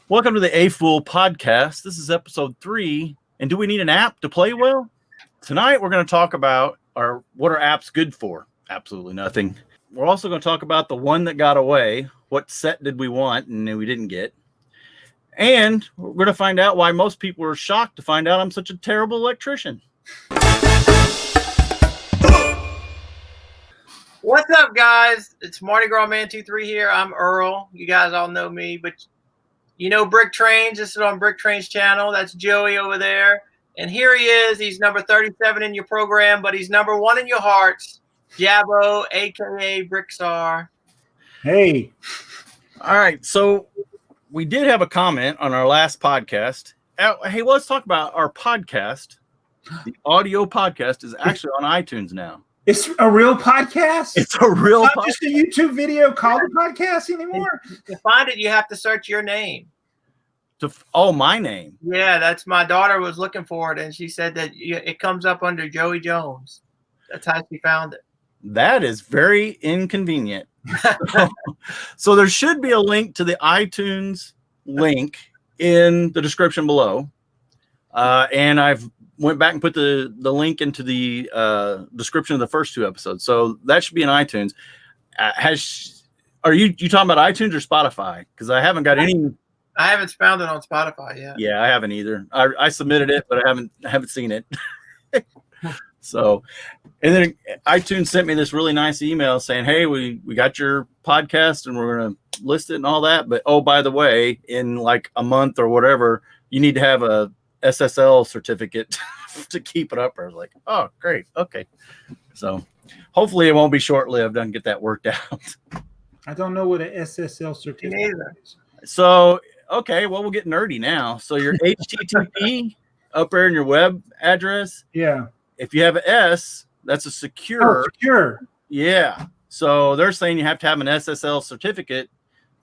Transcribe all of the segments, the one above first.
Welcome to the AFoOL Podcast. This is episode 3. And do we need an app to play well? Tonight, we're going to talk about what are apps good for? Absolutely nothing. We're also going to talk about the one that got away. What set did we want and we didn't get? And we're going to find out why most people are shocked to find out I'm such a terrible electrician. What's up, guys? It's Mardi Gras Man 23 here. I'm Earl. You guys all know me, but you know BrickTrains. This is on BrickTrains channel. That's Joey over there. And here he is. He's number 37 in your program, but he's number 1 in your hearts. Jabbo, a.k.a. BrickTsar. Hey. All right. So we did have a comment on our last podcast. Hey, let's talk about our podcast. The audio podcast is actually on iTunes now. It's a real podcast? It's a real podcast. Not just a YouTube video called a podcast anymore? To find it, you have to search your name. My name? Yeah, that's my daughter was looking for it, and she said that it comes up under Joey Jones. That's how she found it. That is very inconvenient. So there should be a link to the iTunes link in the description below. And I've went back and put the link into the description of the first 2 episodes. So that should be in iTunes. Are you talking about iTunes or Spotify? Because I haven't got any. I haven't found it on Spotify yet. Yeah, I haven't either. I submitted it, but I haven't seen it. So, and then iTunes sent me this really nice email saying, "Hey, we got your podcast and we're going to list it and all that. But oh, by the way, in like a month or whatever, you need to have a SSL certificate to keep it up." I was like, "Oh, great, okay." So, hopefully, it won't be short-lived. I can get that worked out. I don't know what an SSL certificate is. So, okay, well, we'll get nerdy now. So, your HTTP up there in your web address. Yeah. If you have an S, that's a secure. Oh, secure. Yeah. So they're saying you have to have an SSL certificate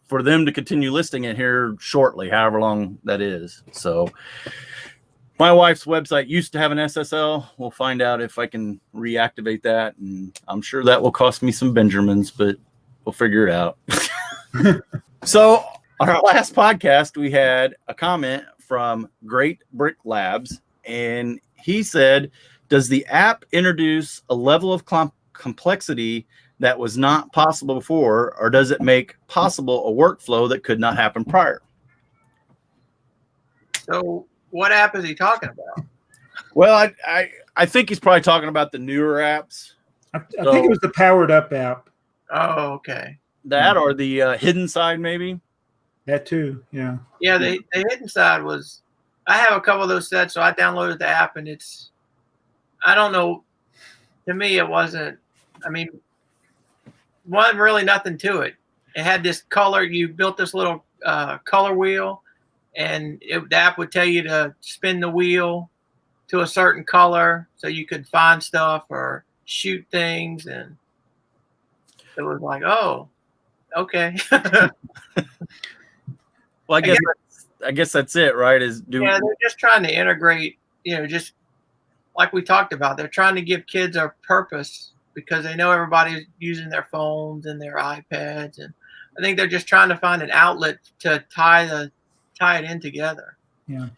for them to continue listing it here shortly, however long that is. So my wife's website used to have an SSL. We'll find out if I can reactivate that. And I'm sure that will cost me some Benjamins, but we'll figure it out. So on our last podcast, we had a comment from Great Brick Labs, and he said, "Does the app introduce a level of complexity that was not possible before, or does it make possible a workflow that could not happen prior?" So what app is he talking about? Well, I think he's probably talking about the newer apps. I think it was the Powered Up app. Oh, okay. That or the hidden side, maybe. That too, yeah. Yeah, the hidden side was, I have a couple of those sets, so I downloaded the app, and it's, I don't know, to me it wasn't really nothing to it. It had this color, you built this little color wheel, and the app would tell you to spin the wheel to a certain color so you could find stuff or shoot things, and it was like, oh, okay. Well, I guess that's it, right? They're just trying to integrate, just like we talked about. They're trying to give kids a purpose because they know everybody's using their phones and their iPads, and I think they're just trying to find an outlet to tie it in together. Yeah,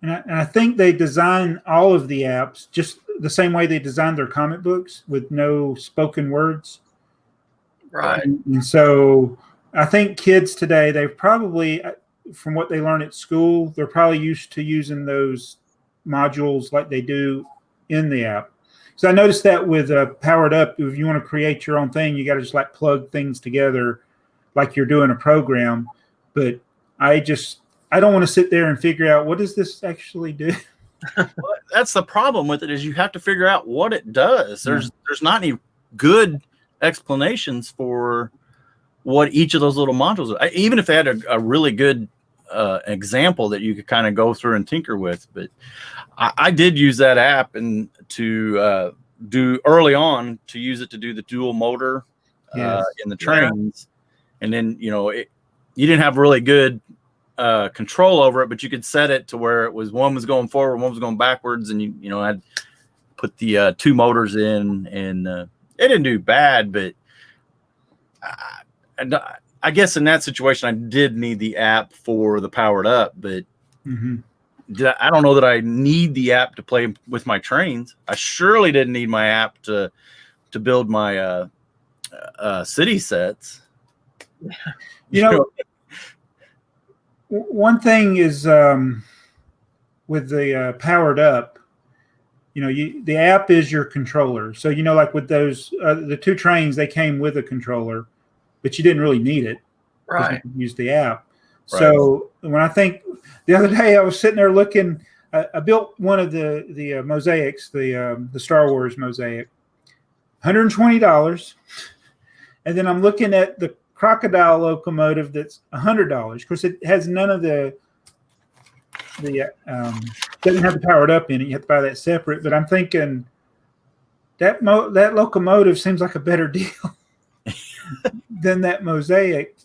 and I think they design all of the apps just the same way they designed their comic books with no spoken words. Right. And so I think kids today, they've probably, from what they learn at school, they're probably used to using those modules like they do in the app. So I noticed that with Powered Up, if you want to create your own thing, you got to just like plug things together like you're doing a program. But I don't want to sit there and figure out, what does this actually do? Well, that's the problem with it, is you have to figure out what it does. There's not any good explanations for what each of those little modules are. Even if they had a really good example that you could kind of go through and tinker with. But I did use that app and to do early on to use it to do the dual motor in the trains. Yeah. And then, you didn't have really good control over it, but you could set it to where it was one was going forward, one was going backwards, and you had put the 2 motors in, and it didn't do bad, but I guess in that situation, I did need the app for the powered up, but I don't know that I need the app to play with my trains. I surely didn't need my app to build my city sets. One thing is with the powered up, the app is your controller. So, like with those, the 2 trains, they came with a controller, but you didn't really need it. Right. You could use the app. Right. So when I think the other day I was sitting there looking, I built one of the mosaics, the Star Wars mosaic, $120. And then I'm looking at the crocodile locomotive that's $100. Of course, it has none of the doesn't have the powered up in it. You have to buy that separate. But I'm thinking that locomotive seems like a better deal than that mosaic,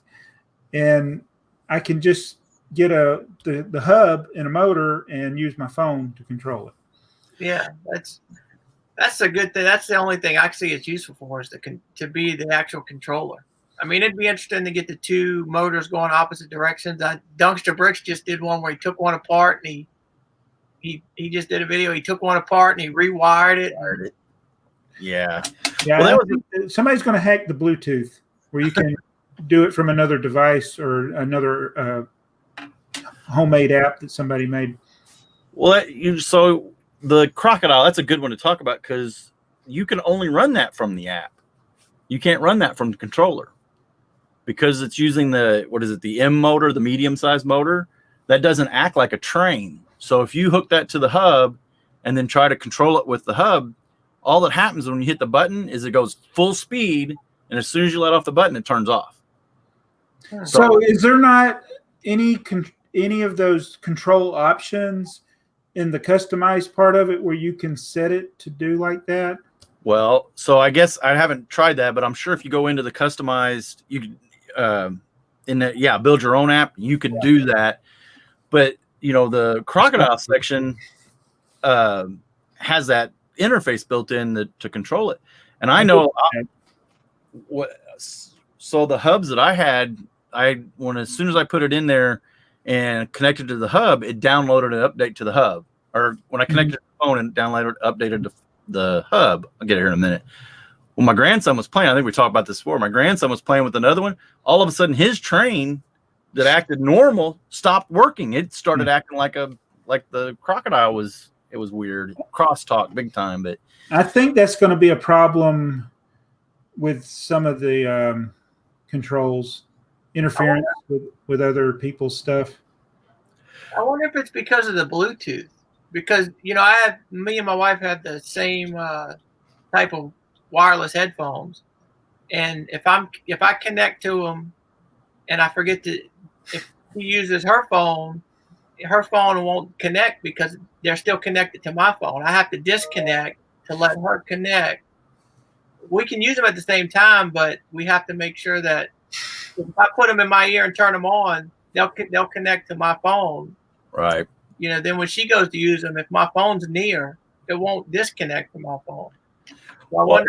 and I can just get the hub and a motor and use my phone to control it. Yeah, that's a good thing. That's the only thing I see it's useful for is to be the actual controller. I mean, it'd be interesting to get the 2 motors going opposite directions. Dunkster Bricks just did one where he took one apart and he just did a video. He took one apart and he rewired it. Yeah. Well, somebody's going to hack the Bluetooth where you can do it from another device or another homemade app that somebody made. Well, so the crocodile, that's a good one to talk about because you can only run that from the app. You can't run that from the controller because it's using the M motor, the medium-sized motor. That doesn't act like a train. So if you hook that to the hub and then try to control it with the hub, all that happens when you hit the button is it goes full speed, and as soon as you let off the button, it turns off. So is there not any of those control options in the customized part of it where you can set it to do like that? Well, so I guess I haven't tried that, but I'm sure if you go into the customized, you could build your own app, you could do that. But the crocodile section has that interface built in to control it. And I know so the hubs that I had, as soon as I put it in there and connected to the hub, it downloaded an update to the hub. Or when I connected to the phone and updated the hub, I'll get it here in a minute. When my grandson was playing, I think we talked about this before. My grandson was playing with another one. All of a sudden, his train that acted normal stopped working. It started acting like the crocodile was. It was weird. Crosstalk big time. But I think that's going to be a problem with some of the controls, interference with other people's stuff. I wonder if it's because of the Bluetooth. Because me and my wife have the same type of wireless headphones, and if I connect to them, and I forget if she uses her phone won't connect because they're still connected to my phone. I have to disconnect to let her connect. We can use them at the same time, but we have to make sure that if I put them in my ear and turn them on, they'll connect to my phone. Right. Then when she goes to use them, if my phone's near, it won't disconnect from my phone. So I wonder.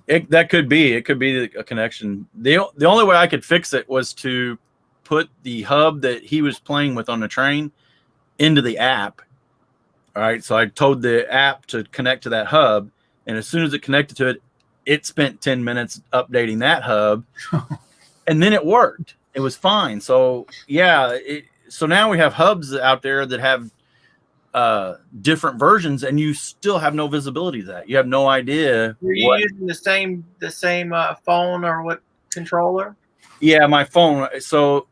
That could be. It could be a connection. The only way I could fix it was to put the hub that he was playing with on the train into the app. All right. So I told the app to connect to that hub. And as soon as it connected to it, it spent 10 minutes updating that hub. And then it worked. It was fine. So, so now we have hubs out there that have different versions, and you still have no visibility to that. You have no idea. Were you using the same phone or what controller? Yeah, my phone. So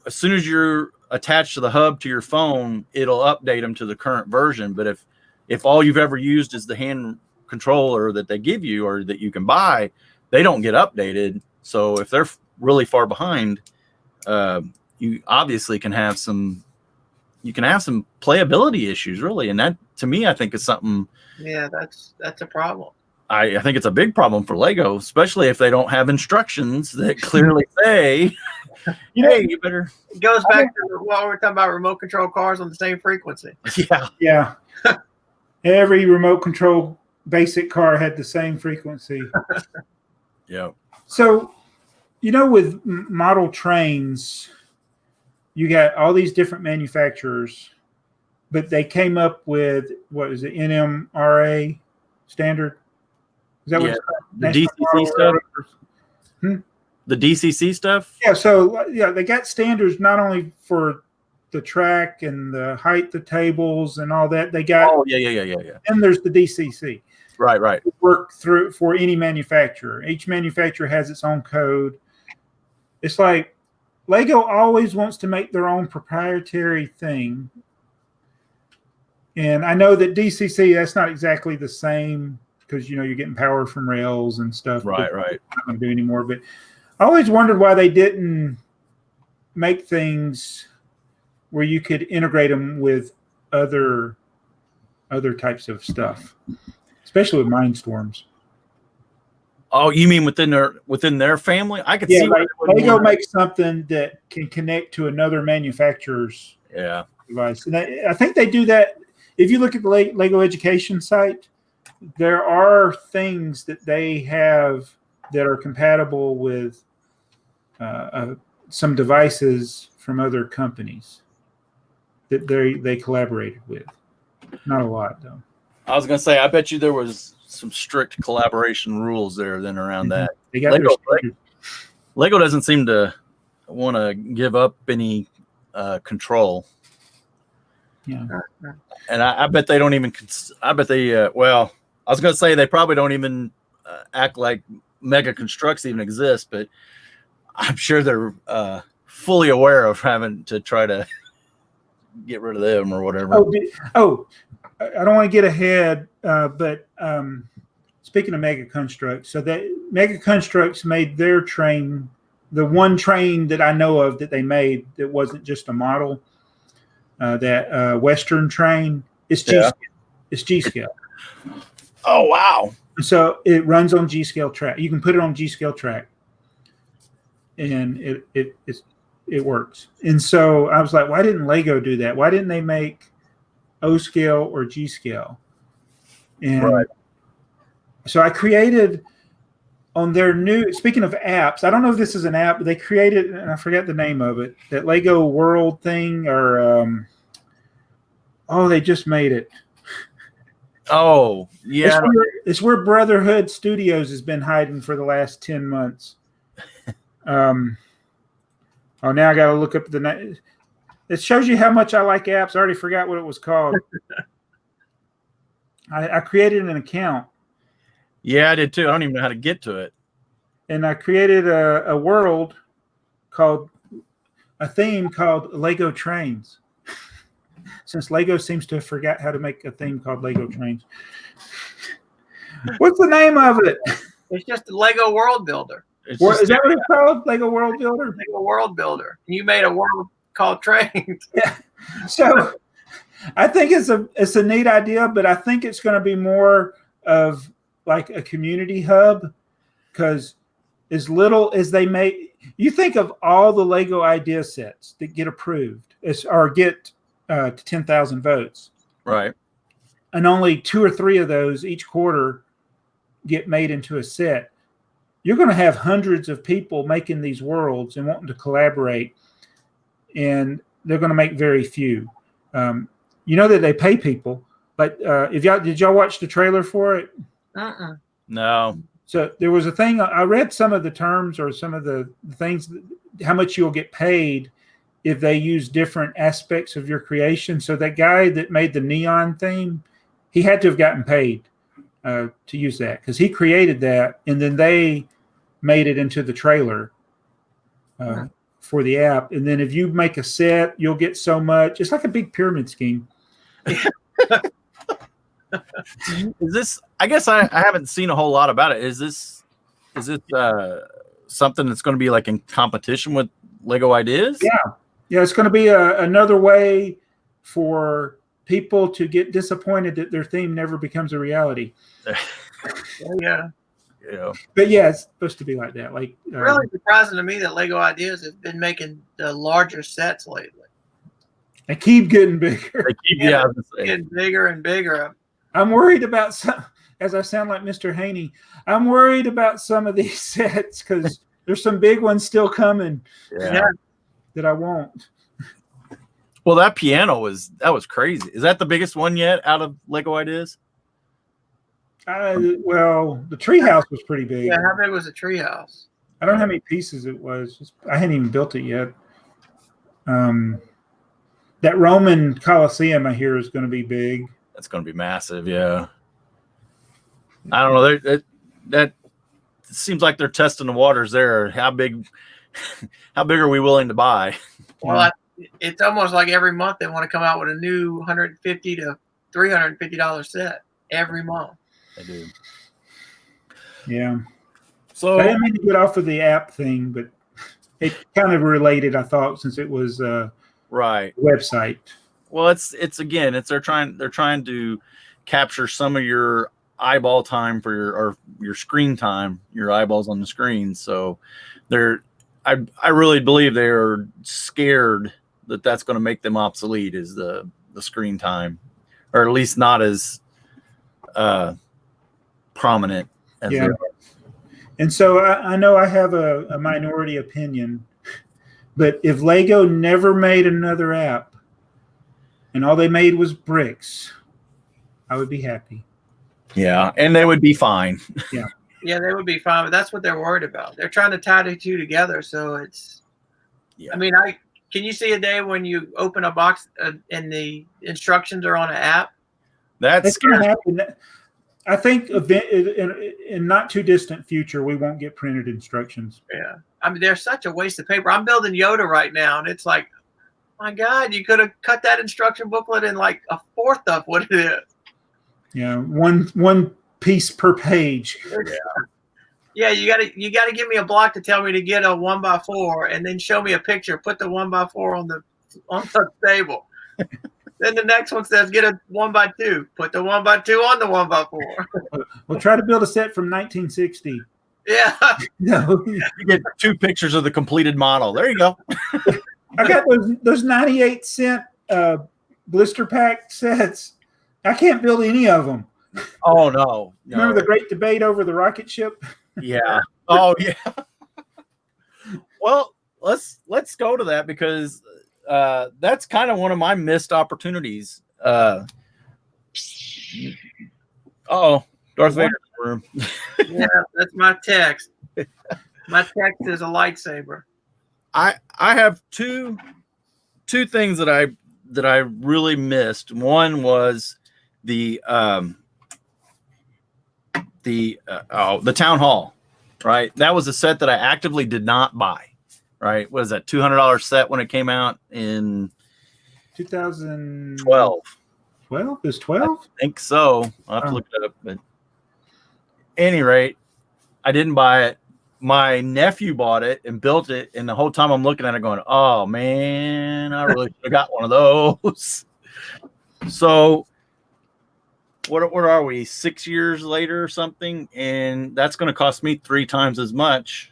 as soon as you're attached to the hub to your phone, it'll update them to the current version. But if all you've ever used is the hand controller that they give you or that you can buy, they don't get updated. So if they're really far behind, you obviously can have some playability issues, really. And that, to me, I think is something. Yeah, that's a problem. I think it's a big problem for Lego, especially if they don't have instructions that clearly say, hey, you better. It goes back to what we were talking about, remote control cars on the same frequency. Yeah. Every remote control basic car had the same frequency. Yeah. So with model trains, you got all these different manufacturers, but they came up with, what is it, NMRA standard? Is that what it's called? The DCC stuff? The DCC stuff? Yeah, so they got standards not only for the track and the height, the tables, and all that. They got. Oh, yeah. And there's the DCC. Right. Work through for any manufacturer. Each manufacturer has its own code. It's like Lego always wants to make their own proprietary thing. And I know that DCC, that's not exactly the same because, you're getting power from rails and stuff. Right. Not going to do anymore. But I always wondered why they didn't make things where you could integrate them with other types of stuff, especially with Mindstorms. Oh, you mean within their family? I could see. Like Lego makes something that can connect to another manufacturer's device. And I think they do that. If you look at the Lego education site, there are things that they have that are compatible with some devices from other companies that they collaborated with. Not a lot, though. I was going to say, I bet you there was some strict collaboration rules there then around that. They got Lego doesn't seem to want to give up any control. Yeah. And I bet they don't even, I was going to say they probably don't even act like mega constructs even exist, but I'm sure they're fully aware of having to try to get rid of them or whatever. I don't want to get ahead, but speaking of Mega Constructs, so that Mega Constructs made their train, the one train that I know of that they made that wasn't just a model, that Western train, it's G-scale. It's G-scale. Oh, wow. So it runs on G-scale track. You can put it on G-scale track, and it works. And so I was like, why didn't Lego do that? Why didn't they make O-scale or G-scale? And so I created on their new, speaking of apps, I don't know if this is an app, but they created, and I forgot the name of it, that Lego World thing, or they just made it. Oh, yeah. It's where Brotherhood Studios has been hiding for the last 10 months. Now I got to look up the name. It shows you how much I like apps. I already forgot what it was called. I created an account. Yeah, I did too. I don't even know how to get to it. And I created a world a theme called Lego Trains. Since Lego seems to have forgot how to make a theme called Lego Trains. What's the name of it? It's just a Lego World Builder. Is that what it's called? Lego World Builder? Lego World Builder. You made a world called Trains. Yeah. So I think it's a neat idea, but I think it's going to be more of like a community hub, because as little as they make, you think of all the Lego idea sets that get approved or get to 10,000 votes. Right. And only 2 or 3 of those each quarter get made into a set. You're going to have hundreds of people making these worlds and wanting to collaborate, and they're going to make very few. You know that they pay people. Like, did y'all watch the trailer for it? No. So there was a thing. I read some of the terms or some of the things, how much you'll get paid if they use different aspects of your creation. So that guy that made the neon theme, he had to have gotten paid to use that, because he created that, and then they made it into the trailer for the app. And then if you make a set, you'll get so much. It's like a big pyramid scheme. Is this? I guess I haven't seen a whole lot about it. Is this something that's going to be like in competition with Lego Ideas? Yeah, it's going to be another way for people to get disappointed that their theme never becomes a reality. Yeah. But yeah, it's supposed to be like that. Like really surprising to me that Lego Ideas has been making the larger sets lately. They keep getting bigger. Getting bigger and bigger. I'm worried about some, as I sound like Mr. Haney, I'm worried about some of these sets, because There's some big ones still coming. Yeah. That I want. Well, that piano was crazy. Is that the biggest one yet out of Lego Ideas? Well, the treehouse was pretty big. Yeah, how big was the treehouse? I don't know how many pieces it was. I hadn't even built it yet. That Roman Colosseum I hear is going to be big. That's going to be massive. Yeah. I don't know. That seems like they're testing the waters there. How big are we willing to buy? Well, it's almost like every month they want to come out with a new $150 to $350 set every month. They do. Yeah. So I didn't mean to get off of the app thing, but it kind of related, I thought, since it was right website. Well, it's they're trying to capture some of your eyeball time for your screen time, your eyeballs on the screen. So I really believe they're scared that that's going to make them obsolete, is the screen time, or at least not as prominent as they are. And so I know I have a minority opinion, but if Lego never made another app and all they made was bricks, I would be happy. Yeah, and they would be fine. Yeah. Yeah, they would be fine, but that's what they're worried about. They're trying to tie the two together, so it's. Yeah. I mean, can you see a day when you open a box and the instructions are on an app? That's going to happen. I think in not too distant future, we won't get printed instructions. Yeah, I mean, they're such a waste of paper. I'm building Yoda right now, and it's like, my God, you could have cut that instruction booklet in like a fourth of what it is. Yeah, one piece per page. Yeah, you gotta give me a block to tell me to get a 1x4, and then show me a picture. Put the 1x4 on the table. Then the next one says get a 1x2. Put the 1x2 on the 1x4. We'll try to build a set from 1960. Yeah. No. You get 2 pictures of the completed model. There you go. I got those 98-cent blister pack sets. I can't build any of them. Oh no. Remember the great debate over the rocket ship? Yeah. Oh yeah. Well, let's go to that, because that's kind of one of my missed opportunities. Darth Vader's room. Yeah, that's my text. My text is a lightsaber. I have two things that I really missed. One was the town hall, right? That was a set that I actively did not buy. Right? What is that, $200 set when it came out in 2012? 12 is 12? I think so. I'll have to look it up. But at any rate, I didn't buy it. My nephew bought it and built it, and the whole time I'm looking at it going, oh man, I really should have got one of those. So what are we, 6 years later or something? And that's going to cost me 3 times as much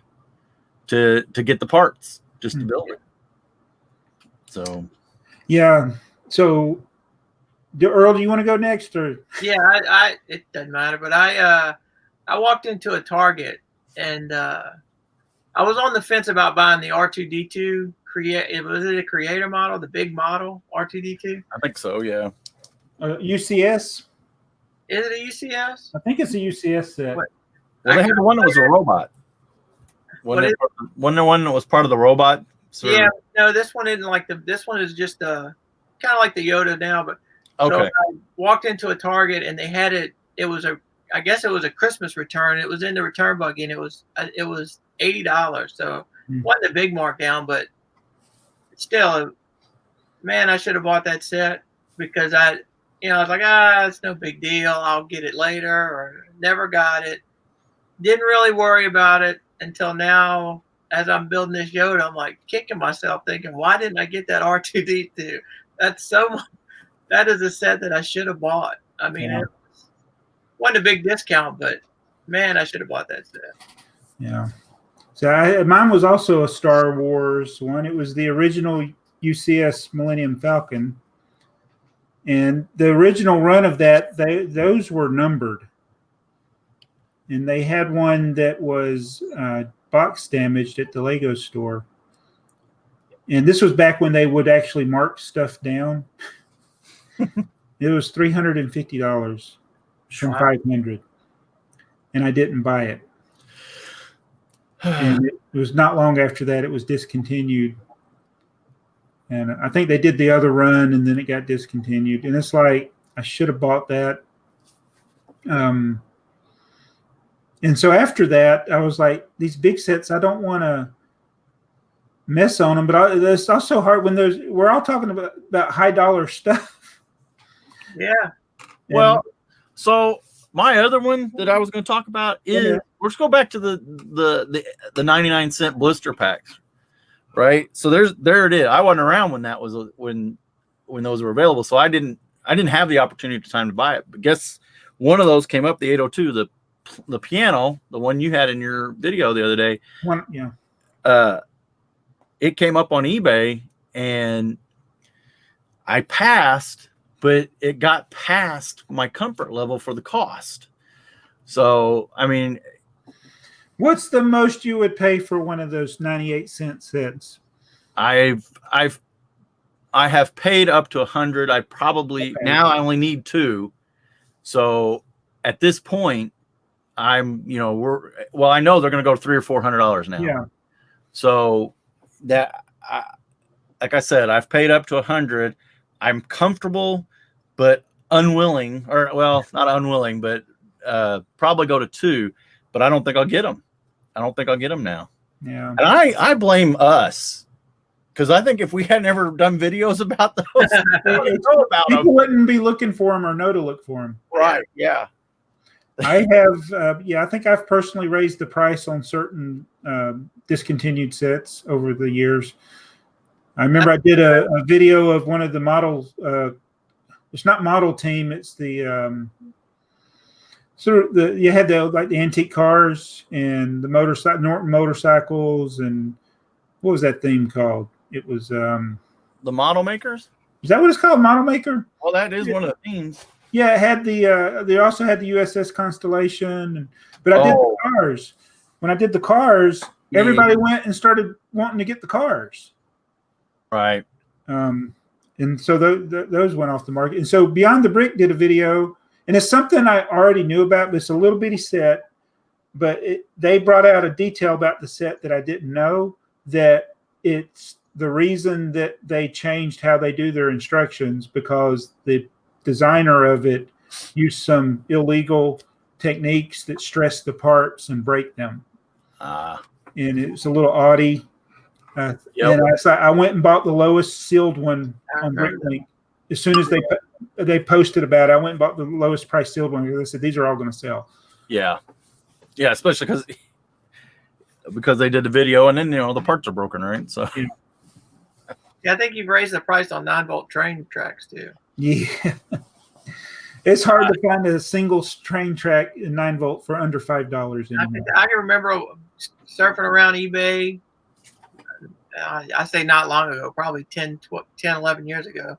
to get the parts just to build it. So yeah. So Earl, do you want to go next, or? Yeah, it doesn't matter, but I walked into a Target, and I was on the fence about buying the R2D2 was it a creator model, the big model R2D2? I think so, yeah. UCS? Is it a UCS? I think it's a UCS set. Well, they had the one that was a robot. Wasn't there one that was part of the robot? Yeah, no, this one isn't like this one is just kind of like the Yoda now, but okay. So I walked into a Target, and they had it. I guess it was a Christmas return. It was in the return buggy, and it was $80. So it wasn't a big markdown, but still, man, I should have bought that set, because I was like, it's no big deal. I'll get it later, or never got it. Didn't really worry about it until now. As I'm building this Yoda, I'm like kicking myself, thinking, why didn't I get that R2D2? That is a set that I should have bought. I mean, It wasn't a big discount, but man, I should have bought that set. Yeah. So mine was also a Star Wars one. It was the original UCS Millennium Falcon. And the original run of that, those were numbered. And they had one that was box damaged at the Lego store. And this was back when they would actually mark stuff down. It was $350 from $500, and I didn't buy it. And it was not long after that it was discontinued. And I think they did the other run, and then it got discontinued. And it's like, I should have bought that. And so after that, I was like, these big sets, I don't want to mess on them, but it's also hard when we're all talking about high dollar stuff. Yeah. Well, so my other one that I was going to talk about is let's go back to the 99-cent blister packs, right? So there it is. I wasn't around when that was when those were available, so I didn't have the opportunity to time to buy it. But guess one of those came up, the 802, the piano, the one you had in your video the other day. It came up on eBay, and I passed, but it got past my comfort level for the cost. So, I mean, what's the most you would pay for one of those 98-cent sets? I have paid up to $100. I probably now I only need 2. So at this point, I know they're going to go $300 or $400 now. Yeah. So that, like I said, I've paid up to $100. I'm comfortable, but unwilling, or well, not unwilling, but probably go to 2. But I don't think I'll get them. I don't think I'll get them now. Yeah. And I blame us, because I think if we had never done videos about those, people wouldn't be looking for them or know to look for them. Right. Yeah. I have, I think I've personally raised the price on certain discontinued sets over the years. I remember I did a video of one of the models. It's not model team. It's the you had the antique cars and the Norton motorcycles, and what was that theme called? It was the model makers. Is that what it's called? Model maker? Well, that is one of the themes. Yeah, it had they also had the USS Constellation, but I did the cars. When I did the cars, everybody went and started wanting to get the cars. Right. And so those went off the market. And so Beyond the Brick did a video, and it's something I already knew about, but it's a little bitty set. But they brought out a detail about the set that I didn't know, that it's the reason that they changed how they do their instructions, because the designer of it used some illegal techniques that stress the parts and break them. And it's a little Audi. And I went and bought the lowest sealed one on Bricklink. As soon as they posted about it, I went and bought the lowest price sealed one, because they said these are all going to sell. Yeah. Yeah, especially because they did the video, and then the parts are broken, right? So yeah, I think you've raised the price on 9-volt train tracks too. Yeah. It's hard to find a single train track in 9-volt for under $5 anymore. I can remember surfing around eBay. I say not long ago, probably 10, 11 years ago.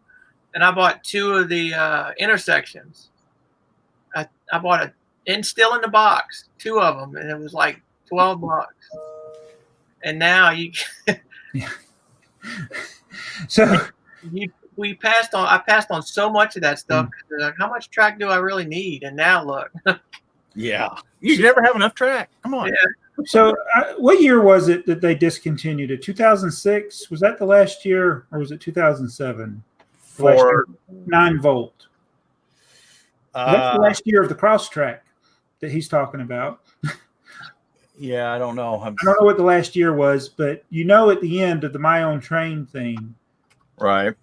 And I bought 2 of the intersections. I bought and still in the box, 2 of them, and it was like $12. And now you so I passed on so much of that stuff. Like, how much track do I really need? And now look. Yeah. You never have enough track. Come on. Yeah. So what year was it that they discontinued it? 2006? Was that the last year, or was it 2007? For 9-volt. That's the last year of the cross track that he's talking about. Yeah, I don't know. I don't know what the last year was, but at the end of the My Own Train thing, right?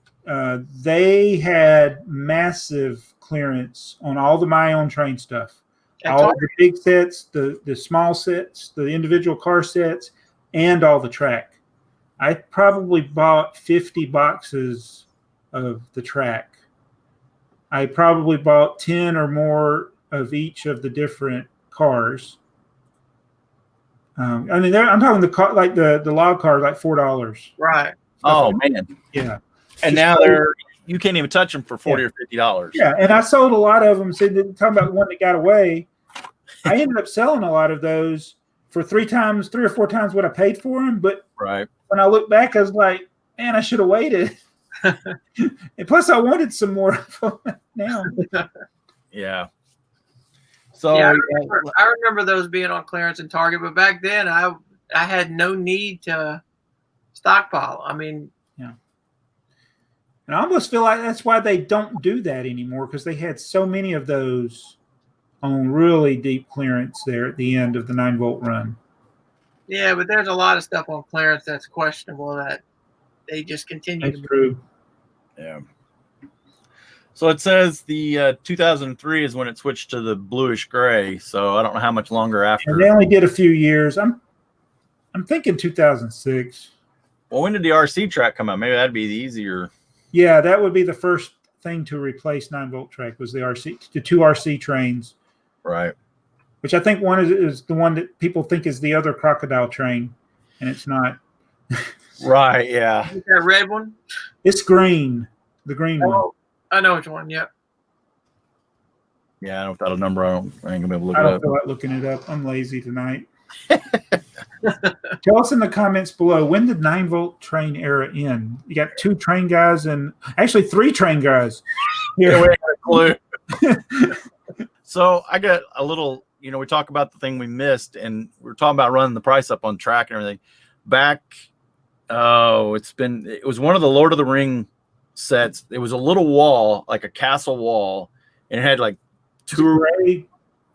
They had massive clearance on all the My Own Train stuff. All the big sets, the small sets, the individual car sets, and all the track. I probably bought 50 boxes of the track. I probably bought 10 or more of each of the different cars. I'm talking the car, like the log car, like $4. Right. Oh man. Yeah. And now you can't even touch them for $40 or $50. Yeah, and I sold a lot of them. So talking about the one that got away, I ended up selling a lot of those for 3 or 4 times what I paid for them. But Right. when I look back, I was like, man, I should have waited. And plus, I wanted some more of them now. Yeah. So Yeah, I remember those being on clearance in Target, but back then I had no need to stockpile. I mean, yeah. And I almost feel like that's why they don't do that anymore, because they had so many of those on really deep clearance there at the end of the 9-volt run. yeah, but there's a lot of stuff on clearance that's questionable that they just continue. That's true. Yeah. So it says the 2003 is when it switched to the bluish gray. So I don't know how much longer after. And they only did a few years. I'm thinking 2006. Well, when did the RC track come out? Maybe that'd be the easier. Yeah, that would be the first thing to replace 9-volt track was the 2 RC trains. Right. Which I think one is the one that people think is the other crocodile train, and it's not. Right. Yeah. Is that red one? It's green. The green one. I know which one. Yep. Yeah. I don't know if that'll number. I ain't gonna be able to look I it don't up. feel like looking it up. I'm lazy tonight. Tell us in the comments below, when did 9-volt train era end? You got 2 train guys and actually 3 train guys. Yeah, we had a clue. So I got a little, we talk about the thing we missed, and we're talking about running the price up on track and everything. Back, it was one of the Lord of the Ring sets. It was a little wall, like a castle wall, and it had like 2 gray.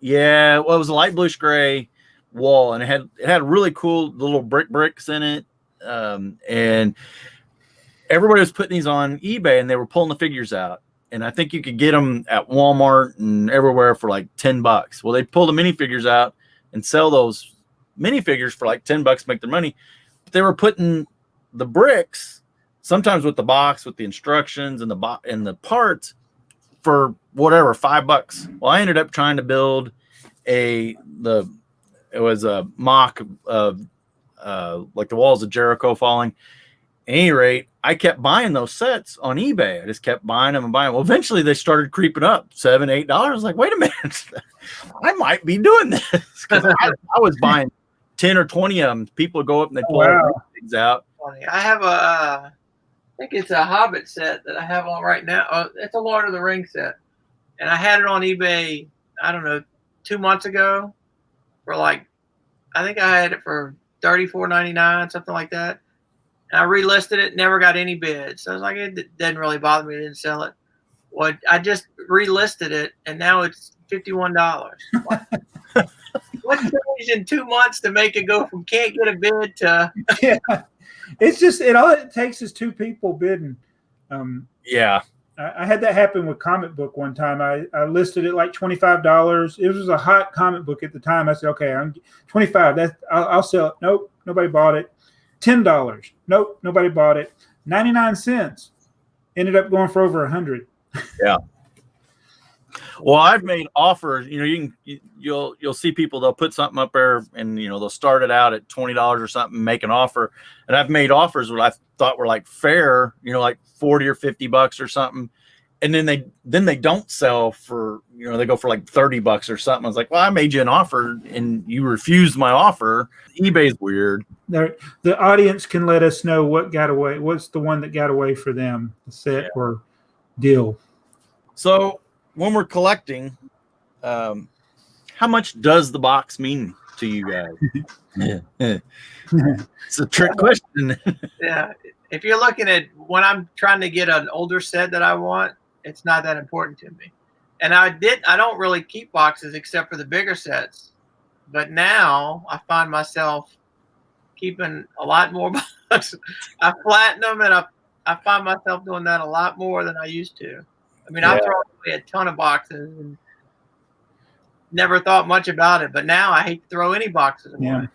Yeah, well, it was a light bluish gray wall, and it had really cool little bricks in it. And everybody was putting these on eBay, and they were pulling the figures out. And I think you could get them at Walmart and everywhere for like $10. Well, they pull the minifigures out and sell those minifigures for like $10, make their money. But they were putting the bricks, sometimes with the box, with the instructions and the parts, for whatever, $5. Well, I ended up trying to build it was a mock of like the walls of Jericho falling. At any rate, I kept buying those sets on eBay. I just kept buying them and buying them. Well, eventually they started creeping up $7, $8. I was like, wait a minute, I might be doing this, because I was buying 10 or 20 of them. People would go up and they pull things out. Funny. I have I think it's a Hobbit set that I have on right now. It's a Lord of the Rings set, and I had it on eBay, I don't know, 2 months ago for like, I think I had it for $34.99, something like that. And I relisted it, never got any bids. So I was like, it didn't really bother me. I didn't sell it. Well, I just relisted it, and now it's $51. What changed in 2 months to make it go from can't get a bid to? Yeah, it's just all it takes is 2 people bidding. Yeah. I had that happen with comic book one time. I listed it like $25. It was a hot comic book at the time. I said, okay, I'm 25. I'll sell it. Nope, nobody bought it. $10. Nope, nobody bought it. 99 cents. Ended up going for over 100. Yeah. Well, I've made offers. You'll see people, they'll put something up there, and they'll start it out at $20 or something, make an offer. And I've made offers what I thought were like fair, like $40 or $50 or something. And then they don't sell for, they go for like $30 or something. I was like, well, I made you an offer and you refused my offer. eBay's weird. The audience can let us know what got away. What's the one that got away for them, the set or deal. So when we're collecting, how much does the box mean to you guys? It's a trick question. Yeah. If you're looking at when I'm trying to get an older set that I want, it's not that important to me. And I don't really keep boxes except for the bigger sets. But now I find myself keeping a lot more boxes. I flatten them, and I find myself doing that a lot more than I used to. I mean, I throw away a ton of boxes and never thought much about it. But now I hate to throw any boxes away.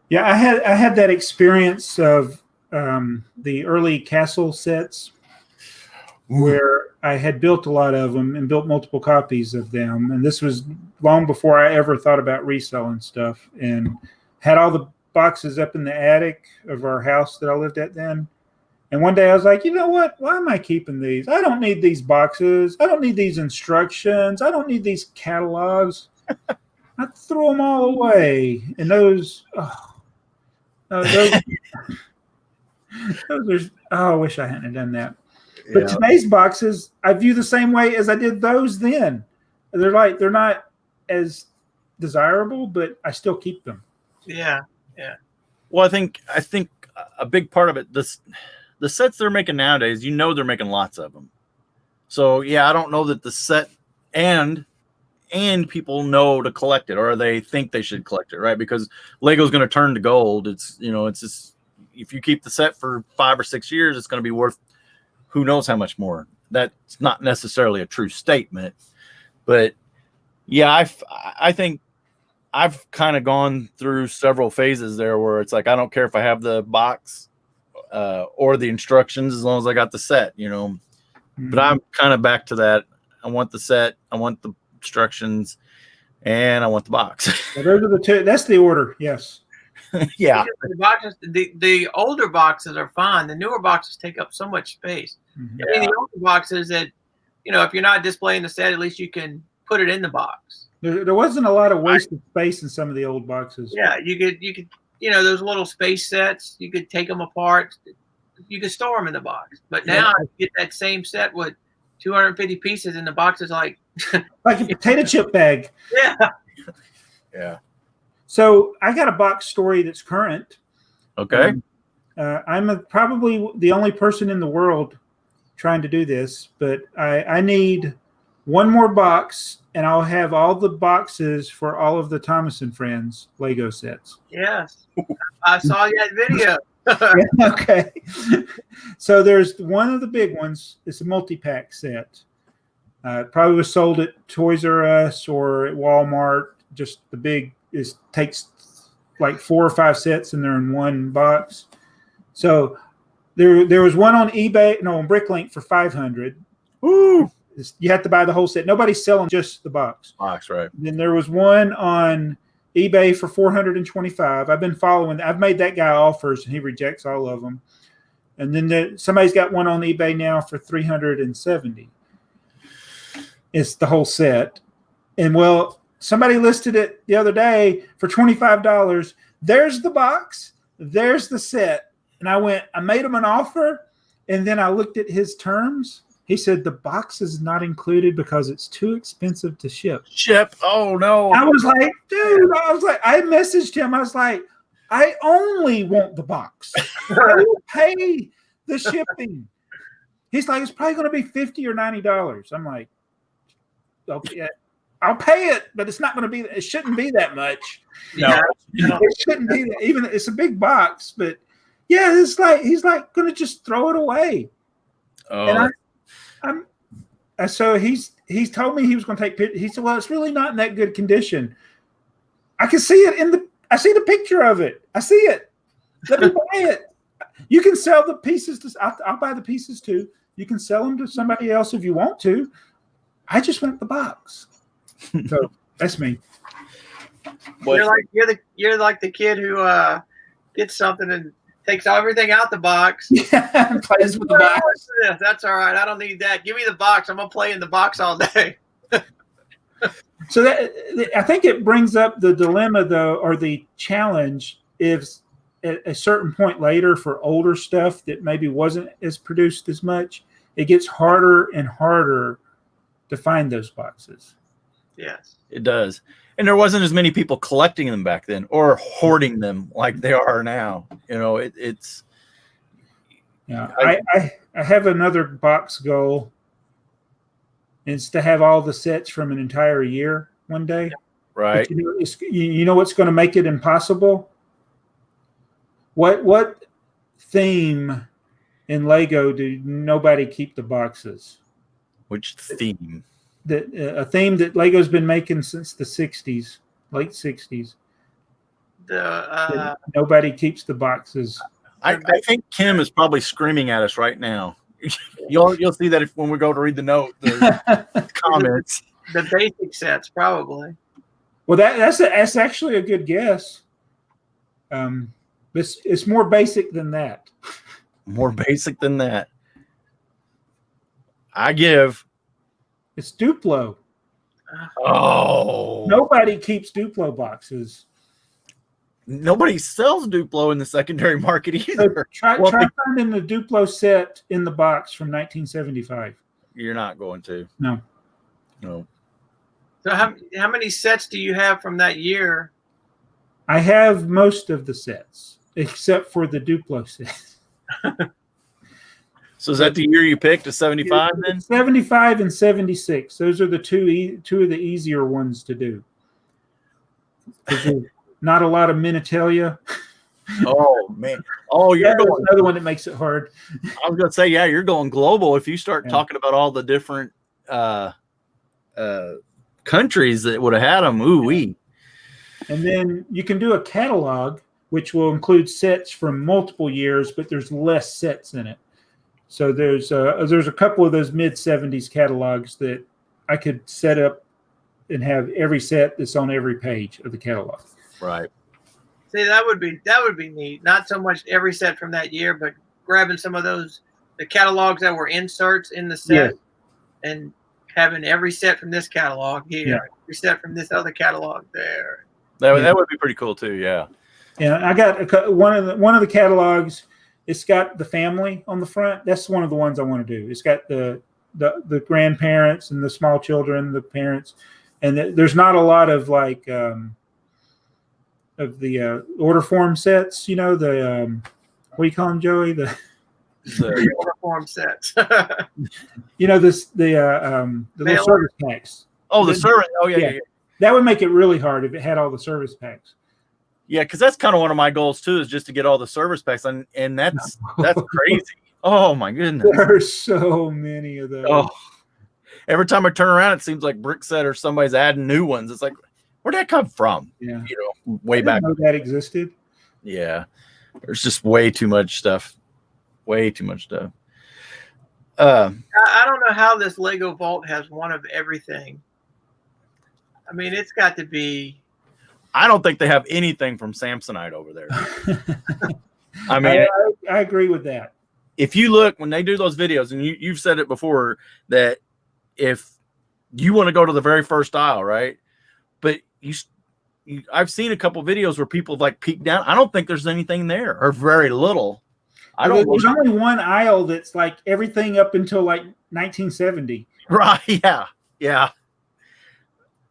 Yeah, I had that experience of the early castle sets where I had built a lot of them and built multiple copies of them. And this was long before I ever thought about reselling stuff, and had all the boxes up in the attic of our house that I lived at then. And one day I was like, you know what? Why am I keeping these? I don't need these boxes. I don't need these instructions. I don't need these catalogs. I threw them all away. And those, those are, I wish I hadn't done that. But today's boxes, I view the same way as I did those then. They're not as desirable, but I still keep them. Yeah. Well, I think a big part of it, the sets they're making nowadays, they're making lots of them. So yeah, I don't know that the set and people know to collect it, or they think they should collect it, right? Because Lego's going to turn to gold. It's just, if you keep the set for 5 or 6 years, it's going to be worth who knows how much more. That's not necessarily a true statement, but yeah, I think I've kind of gone through several phases there where it's like, I don't care if I have the box or the instructions as long as I got the set, But I'm kind of back to that. I want the set, I want the instructions, and I want the box. Well, those are the two. That's the order. Yes. Yeah. The boxes, the older boxes are fine. The newer boxes take up so much space. Mm-hmm. I mean, the older boxes that, if you're not displaying the set, at least you can put it in the box. There wasn't a lot of wasted space in some of the old boxes. Yeah, you could, those little space sets, you could take them apart. You could store them in the box. But now you get that same set with 250 pieces, and the box is like a potato chip bag. Yeah. Yeah. So I got a box story that's current. Okay. I'm probably the only person in the world trying to do this, but I need one more box, and I'll have all the boxes for all of the Thomas and Friends Lego sets. Yes. I saw that video. Okay. So there's one of the big ones. It's a multi-pack set. It probably was sold at Toys R Us or at Walmart. Just the big takes like 4 or 5 sets, and they're in one box. So there was one on eBay, on Bricklink for $500. Woo! You have to buy the whole set. Nobody's selling just the box. Box, right? Then there was one on eBay for $425. I've been following. I've made that guy offers, and he rejects all of them. And then somebody's got one on eBay now for $370. It's the whole set. And well, somebody listed it the other day for $25. There's the box. There's the set. And I made him an offer, and then I looked at his terms. He said the box is not included because it's too expensive to ship. Oh, no. I was like, dude, I messaged him. I was like, I only want the box. I will pay the shipping. He's like, it's probably going to be $50 or $90. I'm like, okay, I'll pay it, but it's not going to be, it shouldn't be that much. No. It shouldn't be that. Even it's a big box, but yeah, it's like, he's like going to just throw it away. Oh. And so he's told me he was going to take pictures. He said, well, it's really not in that good condition. I can see it I see the picture of it. I see it. Let me buy it. You can sell the pieces. I'll buy the pieces too. You can sell them to somebody else if you want to. I just want the box. So that's me. You're like the kid who gets something and takes everything out the box. Yeah, plays with the box. That's all right. I don't need that. Give me the box. I'm gonna play in the box all day. So I think it brings up the dilemma, though, or the challenge, if at a certain point later for older stuff that maybe wasn't as produced as much, it gets harder and harder to find those boxes. Yes, it does. And there wasn't as many people collecting them back then or hoarding them like they are now. It's. Yeah, I have another box goal. It's to have all the sets from an entire year one day. Right. But you know what's going to make it impossible? What theme in Lego do nobody keep the boxes? Which theme? A theme that Lego's been making since the 60s, late 60s. Nobody keeps the boxes. I think Kim is probably screaming at us right now. You'll see that when we go to read the note, the comments. The basic sets, probably. Well, that's actually a good guess. It's more basic than that. More basic than that. I give. It's Duplo. Oh, Nobody keeps Duplo boxes. nobody sells Duplo in the secondary market So either. try Well, finding the Duplo set in the box from 1975. You're not going to. No. So how many sets do you have from that year? I have most of the sets except for the Duplo set. So is that the year you picked, a 75 then? 75 and 76. Those are the two of the easier ones to do. There's not a lot of Minitalia. Oh, man. Oh, you're That's going. another one that makes it hard. I was going to say, yeah, you're going global. If you start talking about all the different countries that would have had them, ooh-wee. And then you can do a catalog, which will include sets from multiple years, but there's less sets in it. So there's a couple of those mid-70s catalogs that I could set up and have every set that's on every page of the catalog. Right. See, that would be neat. Not so much every set from that year, but grabbing some of the catalogs that were inserts in the set, and having every set from this catalog here, every set from this other catalog there. That would be pretty cool too. Yeah. Yeah, I got one of the catalogs. It's got the family on the front. That's one of the ones I want to do. It's got the grandparents and the small children, the parents, and there's not a lot of like of the order form sets. You know, the what do you call them, Joey? The order form sets. You know, the little service packs. Oh, the service. Oh, yeah. That would make it really hard if it had all the service packs. Yeah, because that's kind of one of my goals too, is just to get all the service packs, and that's crazy. Oh my goodness, there are so many of those. Oh, every time I turn around, it seems like BrickTsar or somebody's adding new ones. It's like, where'd that come from? Yeah, way back. Know that existed. Yeah, there's just way too much stuff. Way too much stuff. I don't know how this Lego Vault has one of everything. I mean, it's got to be. I don't think they have anything from Samsonite over there. I mean, I agree with that. If you look, when they do those videos, and you've said it before, that if you want to go to the very first aisle, right? But I've seen a couple videos where people have like peeked down. I don't think there's anything there, or very little. There's only one aisle that's like everything up until like 1970. Right. Yeah.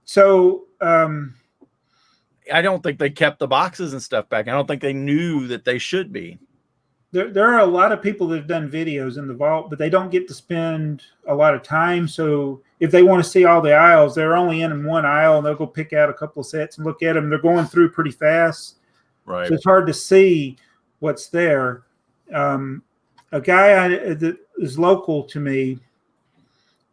So, I don't think they kept the boxes and stuff back. I don't think they knew that they should be. There are a lot of people that have done videos in the vault, but they don't get to spend a lot of time. So if they want to see all the aisles, they're only in one aisle, and they'll go pick out a couple of sets and look at them. They're going through pretty fast. Right. So it's hard to see what's there. A guy that is local to me,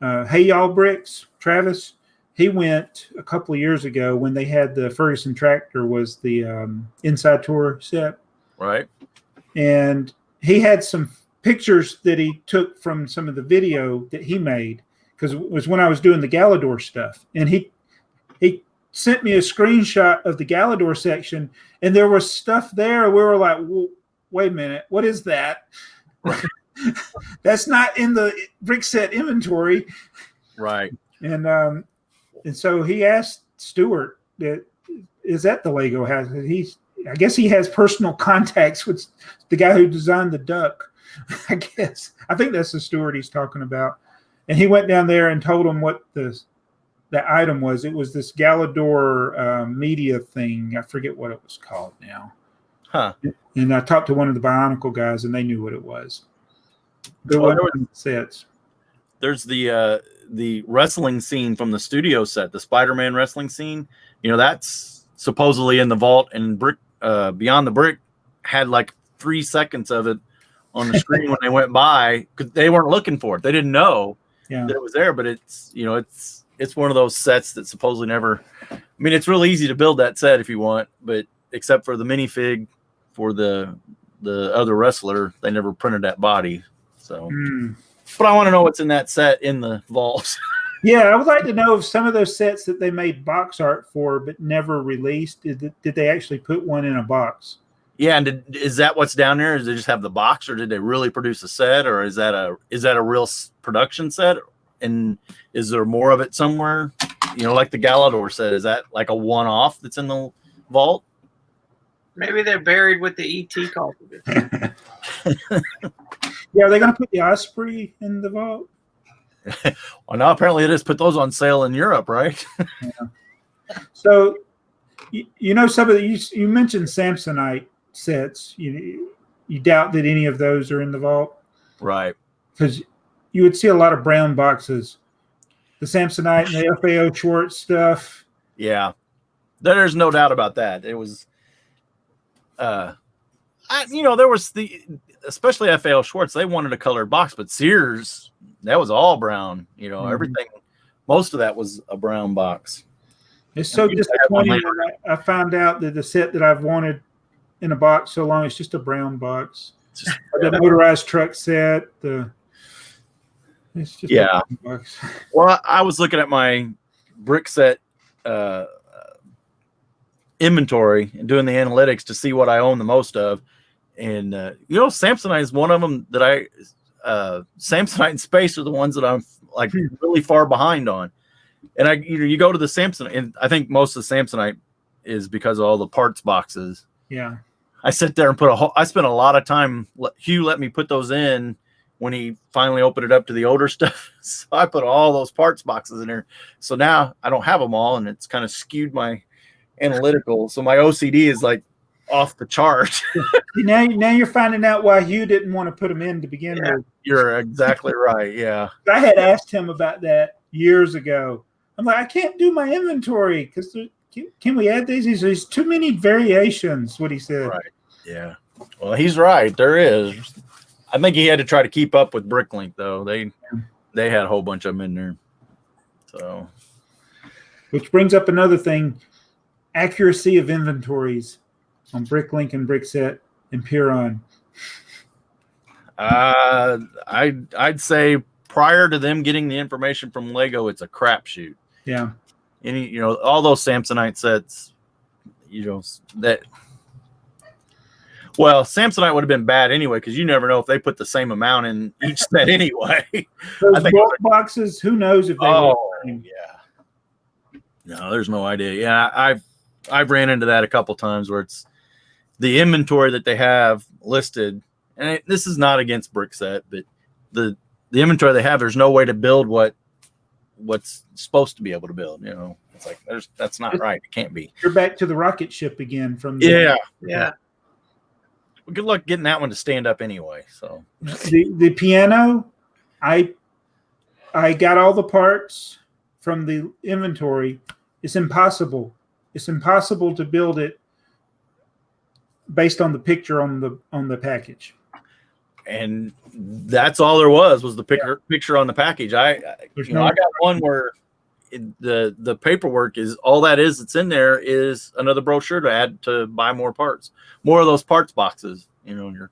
Hey Y'all Bricks, Travis, he went a couple of years ago when they had the Ferguson tractor was the inside tour set. Right. And he had some pictures that he took from some of the video that he made, because it was when I was doing the Galador stuff. And he sent me a screenshot of the Galador section, and there was stuff there. We were like, well, wait a minute, what is that? That's not in the brick set inventory. Right. And so he asked Stuart, is that the Lego house? I guess he has personal contacts with the guy who designed the duck. I think that's the Stuart he's talking about. And he went down there and told him what the item was. It was this Galador media thing. I forget what it was called now. Huh. And I talked to one of the Bionicle guys, and they knew what it was. There were sets. There's the wrestling scene from the studio set, the Spider-Man wrestling scene. You know, that's supposedly in the vault, and Beyond the Brick had like 3 seconds of it on the screen when they went by, because they weren't looking for it. They didn't know that it was there, but it's one of those sets that supposedly never. I mean, it's real easy to build that set if you want, but except for the minifig for the other wrestler, they never printed that body. So, but I want to know what's in that set in the vault. Yeah, I would like to know if some of those sets that they made box art for but never released, did they actually put one in a box? Yeah, and is that what's down there? Is they just have the box, or did they really produce a set, or is that a real production set? And is there more of it somewhere? like the Galador set, is that like a one-off that's in the vault? Maybe they're buried with the ET cartridges. Yeah, are they going to put the Osprey in the vault? Well, now apparently it is put those on sale in Europe, right? Yeah. So, some of you mentioned Samsonite sets. You doubt that any of those are in the vault, Right? because you would see a lot of brown boxes. The Samsonite and the FAO Schwartz stuff. Yeah, there's no doubt about that. It was, there was especially FAO Schwartz. They wanted a colored box, but Sears, that was all brown. Everything, most of that was a brown box. It's so disappointing when I found out that the set that I've wanted in a box so long, it's just a brown box. The motorized truck set. It's just a brown box. Well, I was looking at my brick set inventory and doing the analytics to see what I own the most of, and Samsonite is one of them that Samsonite and Space are the ones that I'm like really far behind on. And you go to the Samsonite, and I think most of the Samsonite is because of all the parts boxes. Yeah. I sit there and I spent a lot of time. Hugh let me put those in when he finally opened it up to the older stuff. So I put all those parts boxes in there. So now I don't have them all, and it's kind of skewed my analytical. So my OCD is like off the chart. Now you're finding out why Hugh didn't want to put them in to begin with. You're exactly right. Yeah. I had asked him about that years ago. I'm like, I can't do my inventory because can we add these? There's too many variations, what he said. Right. Yeah. Well, he's right. There is. I think he had to try to keep up with Bricklink, though. They had a whole bunch of them in there. So, which brings up another thing: accuracy of inventories on Bricklink and Brickset and Puron. I'd say prior to them getting the information from Lego, it's a crapshoot. Yeah. All those Samsonite sets, well, Samsonite would have been bad anyway, because you never know if they put the same amount in each set anyway. Those bulk boxes, who knows if they yeah. No, there's no idea. Yeah, I've ran into that a couple times where it's the inventory that they have listed, and this is not against Brickset, but the inventory they have, there's no way to build what's supposed to be able to build. It's like that's not right. It can't be. You're back to the rocket ship again from yeah. Well, good luck getting that one to stand up anyway. So the piano, I got all the parts from the inventory. It's impossible. It's impossible to build it based on the picture on the package. And that's all there was the picture on the package. I got one where the paperwork is all that is. It's in there is another brochure to add to buy more parts, more of those parts boxes. Your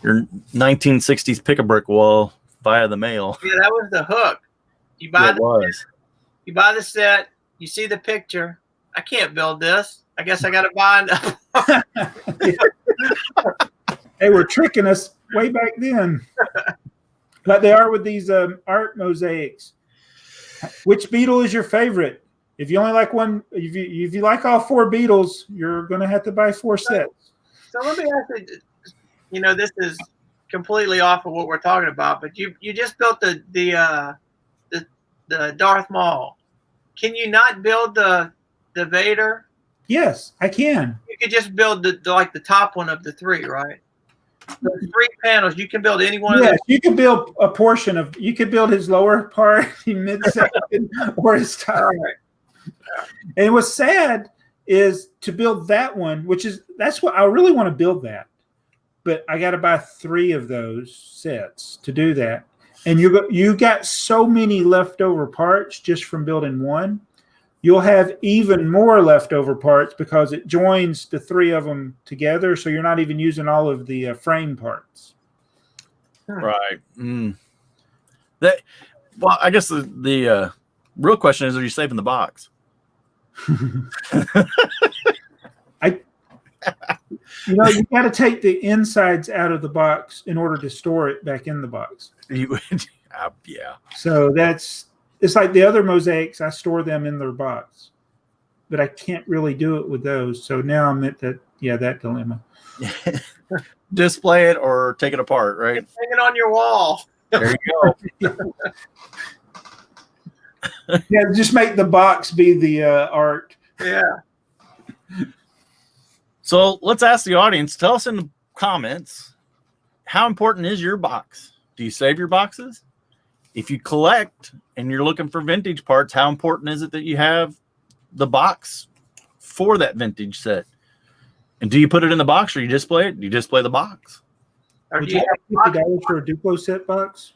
1960s pick a brick wall via the mail. Yeah, that was the hook. You buy the set. You see the picture. I can't build this. I guess I got to buy it. They were tricking us way back then, like they are with these art mosaics. Which Beetle is your favorite? If you only like one, if you like all four Beetles, you're going to have to buy 4 sets. So let me ask you. This is completely off of what we're talking about, but you just built the Darth Maul. Can you not build the Vader? Yes, I can. You could just build the top one of the 3, right? The 3 panels. You can build any one of those. You can build a portion of. You could build his lower part, mid-section, or his top. Right. And what's sad is to build that one, that's what I really want to build that, but I got to buy 3 of those sets to do that. And you got so many leftover parts just from building one. You'll have even more leftover parts because it joins the 3 of them together. So you're not even using all of the frame parts. Right. Well, I guess the real question is, are you saving the box? You got to take the insides out of the box in order to store it back in the box. Yeah. So that's it's like the other Mosaics, I store them in their box, but I can't really do it with those. So now I'm at that dilemma. Display it or take it apart, right? Hang it on your wall. There you go. Yeah, just make the box be the art. Yeah. So let's ask the audience. Tell us in the comments, how important is your box? Do you save your boxes? If you collect and you're looking for vintage parts, how important is it that you have the box for that vintage set? And do you put it in the box or you display it? Do you display the box? Or Would do you you have $50 for a Duplo set box?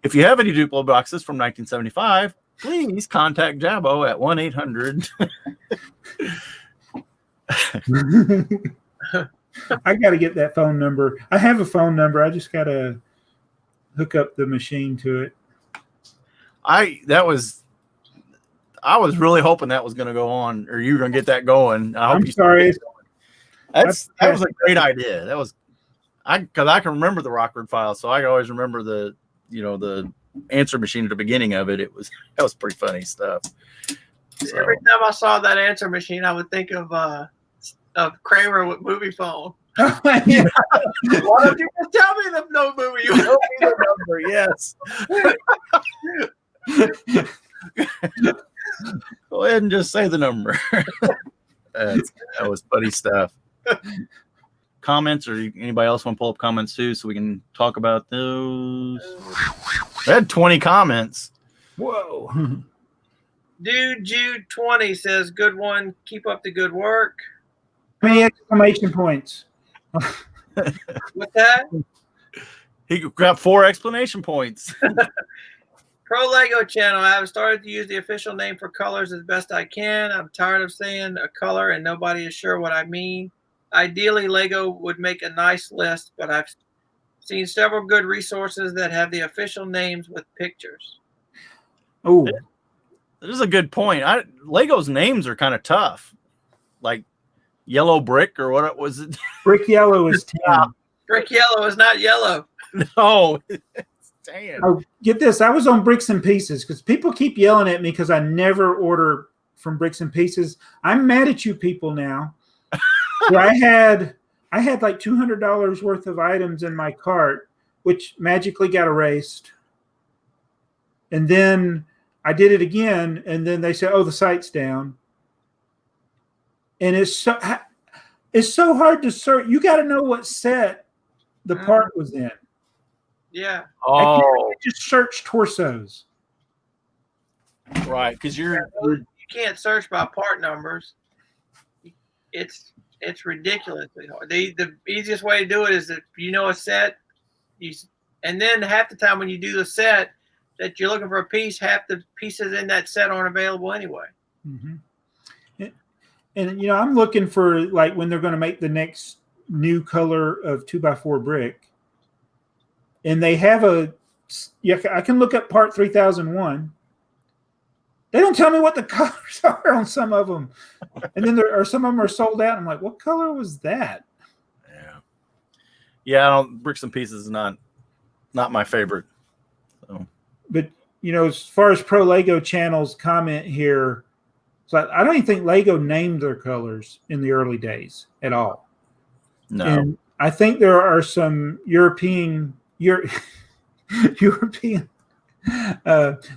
If you have any Duplo boxes from 1975, please contact Jabbo at 1-800. I got to get that phone number. I have a phone number. I just got to hook up the machine to it. I was really hoping that was going to go on, or you were going to get that going. I'm sorry. That was a great idea. That was because I can remember the Rockford file, so I always remember the answer machine at the beginning of it. That was pretty funny stuff. So. Every time I saw that answer machine, I would think of Kramer with movie phone. Why don't you just tell me the no movie? You Tell me the number, yes. Go ahead and just say the number. That was funny stuff. Comments, or anybody else want to pull up comments too, so we can talk about those? I had 20 comments. Whoa. Dude Jude 20 says, "Good one. Keep up the good work." How many exclamation points? What's that? He got 4 explanation points. Pro Lego channel. I have started to use the official name for colors as best I can. I'm tired of saying a color and nobody is sure what I mean. Ideally, Lego would make a nice list, but I've seen several good resources that have the official names with pictures. Oh, This is a good point. Lego's names are kind of tough, like Yellow Brick, or what was it? Brick Yellow is 10. Brick Yellow is not yellow. No. Damn. Oh, get this. I was on Bricks and Pieces because people keep yelling at me because I never order from Bricks and Pieces. I'm mad at you people now. So I had like $200 worth of items in my cart, which magically got erased. And then I did it again, and then they said, "Oh, the site's down." And it's so hard to search. You got to know what set the part was in. Yeah. Oh, just search torsos. right, because you can't search by part numbers. It's ridiculously hard. The easiest way to do it is if you know a set, and then half the time when you do the set that you're looking for a piece, half the pieces in that set aren't available anyway. Mm-hmm. And I'm looking for like when they're going to make the next new color of 2x4 brick, and they have I can look up part 3001. They don't tell me what the colors are on some of them. And then some of them are sold out. I'm like, what color was that? Yeah. Bricks and Pieces is not my favorite. So. But, as far as Pro Lego channels comment here, so I don't even think Lego named their colors in the early days at all. No. And I think there are some European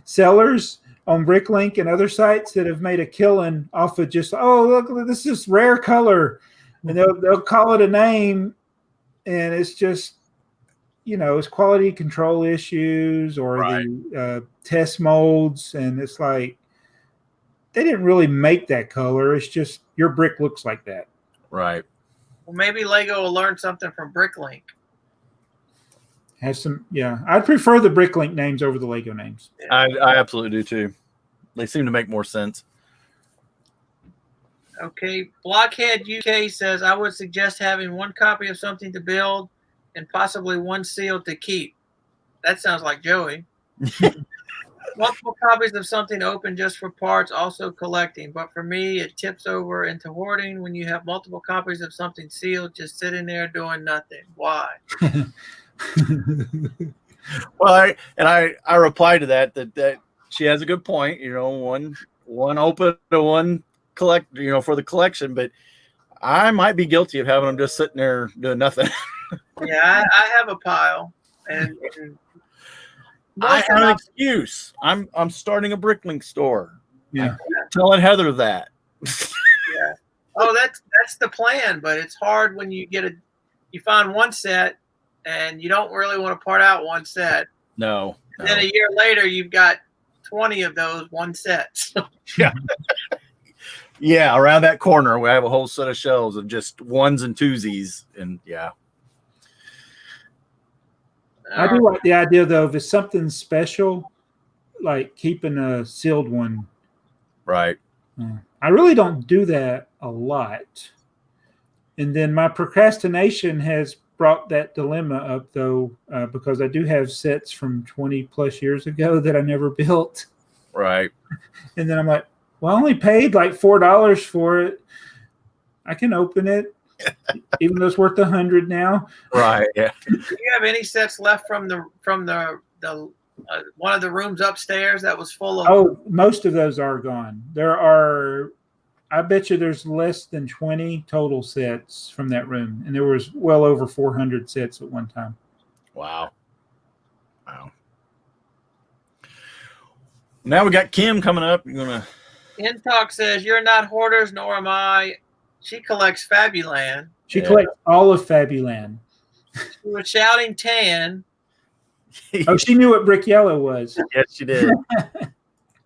sellers on Bricklink and other sites that have made a killing off of just, oh, look, this is rare color. And they'll call it a name, and it's just, it's quality control issues or right. The test molds. And it's like, they didn't really make that color. It's just your brick looks like that. Right. Well, maybe Lego will learn something from Bricklink. I'd prefer the Bricklink names over the Lego names. I absolutely do too. They seem to make more sense. Okay, Blockhead UK says, "I would suggest having one copy of something to build and possibly one seal to keep." That sounds like Joey. Multiple copies of something open just for parts, also collecting. But for me, it tips over into hoarding when you have multiple copies of something sealed just sitting there doing nothing. Why? Well, I replied to that she has a good point. One open to one collect, for the collection, but I might be guilty of having them just sitting there doing nothing. Yeah, I have a pile, and I have an excuse. I'm starting a Bricklink store. Yeah, I'm telling Heather that. Yeah. Oh, that's the plan, but it's hard when you find one set and you don't really want to part out one set. No. And then a year later, you've got 20 of those one sets. Yeah. Yeah, around that corner, we have a whole set of shelves of just ones and twosies, and yeah. I do like the idea though of it's something special, like keeping a sealed one. Right. I really don't do that a lot. And then my procrastination has brought that dilemma up though, because I do have sets from 20 plus years ago that I never built. Right. And then I'm like, well, I only paid like $4 for it. I can open it, even though it's worth $100 now. Right. Yeah. Do you have any sets left from the one of the rooms upstairs that was full of? Oh, most of those are gone. There are, I bet you there's less than 20 total sets from that room. And there was well over 400 sets at one time. Wow. Now we got Kim coming up. You're going to. Intalk says, you're not hoarders, nor am I. She collects Fabuland. She collects all of Fabuland. She was shouting tan. Oh, she knew what Brick Yellow was. Yes, she did.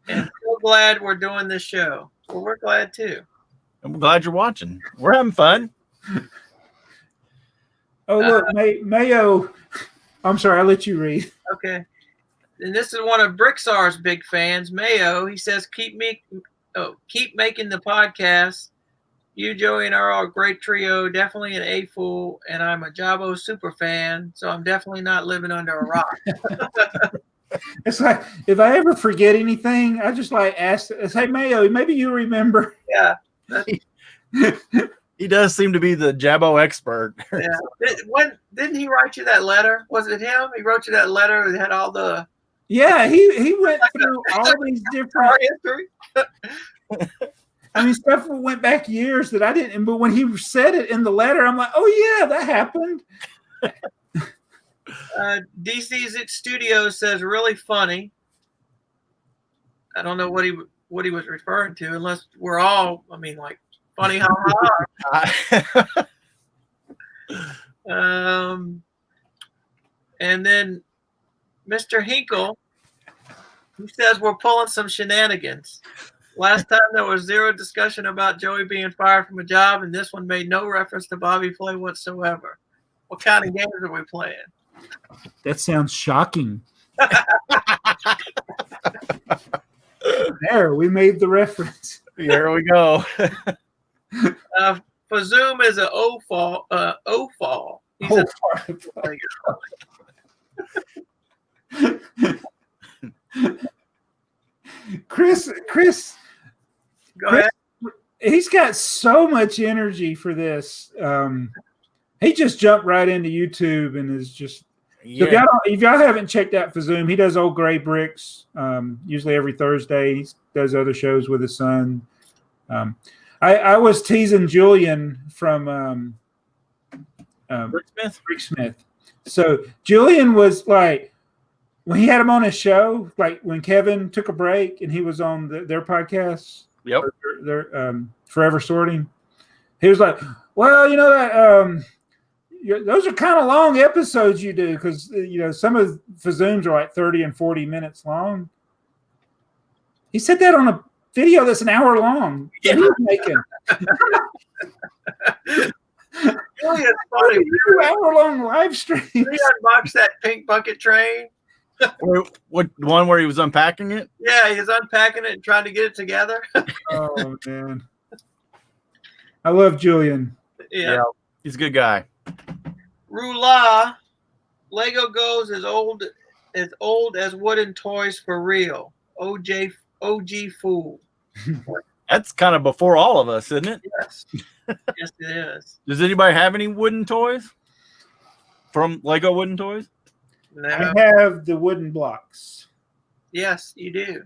And so glad we're doing this show. Well, we're glad too. I'm glad you're watching. We're having fun. Oh, look, Mayo. I'm sorry, I'll let you read. Okay. And this is one of BrickTsar's big fans, Mayo. He says, keep making the podcast. You, Joey, and Earl are a great trio, definitely an AFoOL, and I'm a Jabo super fan, so I'm definitely not living under a rock. It's like, if I ever forget anything, I just like ask, say, Mayo, maybe you remember. Yeah. He does seem to be the Jabo expert. Yeah. Didn't he write you that letter? Was it him? He wrote you that letter that had all the... Yeah, he went through all these different history. I mean, stuff went back years that I didn't. But when he said it in the letter, I'm like, oh yeah, that happened. DC's Studios says really funny. I don't know what he was referring to, unless we're all. I mean, like funny, ha ha. And then Mr. Hinkle, who says we're pulling some shenanigans. Last time there was zero discussion about Joey being fired from a job, and this one made no reference to Bobby Flay whatsoever. What kind of games are we playing? That sounds shocking. There, we made the reference. Here we go. Fazoom is an O-fall. He's Chris. Go ahead. He's got so much energy for this. He just jumped right into YouTube and is just. Yeah. If y'all haven't checked out Fazoom, he does Old Gray Bricks. Usually every Thursday, he does other shows with his son. I was teasing Julian from Brick Smith. So Julian was like, when he had him on his show, like when Kevin took a break and he was on their podcast, their Forever Sorting, he was like, well, that those are kind of long episodes you do, because some of Fazooms are like 30 and 40 minutes long. He said that on a video that's an hour long. Yeah. He was making. Really, it's funny. 2-hour-long live stream. He unboxed that pink bucket train. What one where he was unpacking it? Yeah, he was unpacking it and trying to get it together. Oh man, I love Julian. Yeah, he's a good guy. Rula, Lego goes as old as wooden toys for real. OG fool. That's kind of before all of us, isn't it? Yes. Yes, it is. Does anybody have any wooden toys from Lego wooden toys? No. I have the wooden blocks. Yes, you do.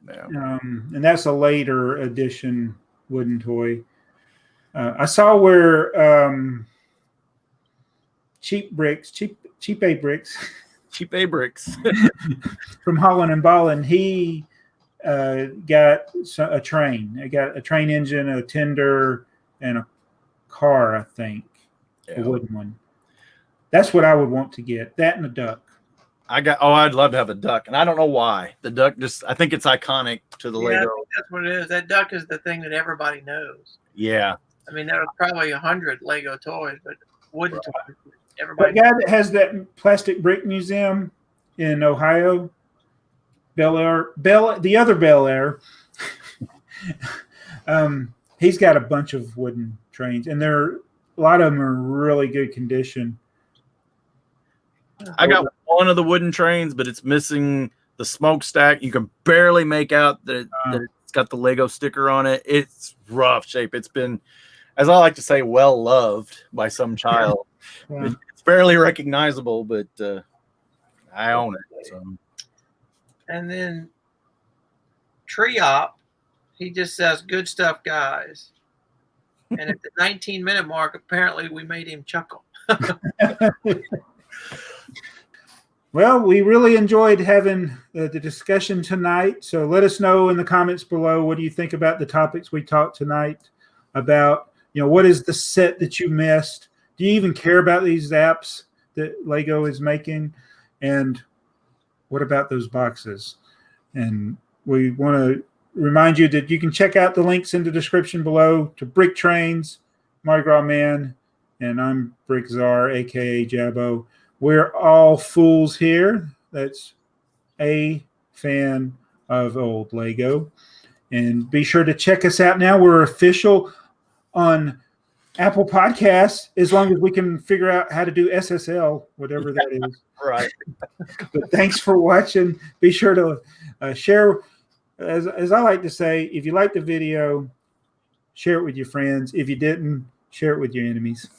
Yeah. And that's a later edition wooden toy. I saw where cheap A bricks Cheap A bricks. from Holland and Ballin, he got a train. I got a train engine, a tender, and a car, I think, a wooden one. That's what I would want to get. That and a duck. I'd love to have a duck, and I don't know why. The duck I think it's iconic to the Yeah, Lego. I think that's what it is. That duck is the thing that everybody knows. Yeah. I mean, there are probably 100 Lego toys, but wooden toys, The everybody. guy that has that plastic brick museum in Ohio, the other Bel Air, he's got a bunch of wooden trains, and a lot of them are in really good condition. I got one of the wooden trains, but it's missing the smokestack. You can barely make out that it's got the Lego sticker on it. It's rough shape. It's been, as I like to say, well loved by some child. Yeah. It's barely recognizable, but I own it. So. And then Triop, he just says, "Good stuff, guys." And at the 19-minute mark, apparently we made him chuckle. Well, we really enjoyed having the discussion tonight. So let us know in the comments below, what do you think about the topics we talked tonight about? What is the set that you missed? Do you even care about these apps that Lego is making? And what about those boxes? And we want to remind you that you can check out the links in the description below to BrickTrains, Mardi Gras Man, and I'm BrickTsar, aka Jabbo. We're all fools here. That's a fan of old Lego. And be sure to check us out now. We're official on Apple Podcasts, as long as we can figure out how to do SSL, whatever that is. Right. But thanks for watching. Be sure to share. As I like to say, if you liked the video, share it with your friends. If you didn't, share it with your enemies.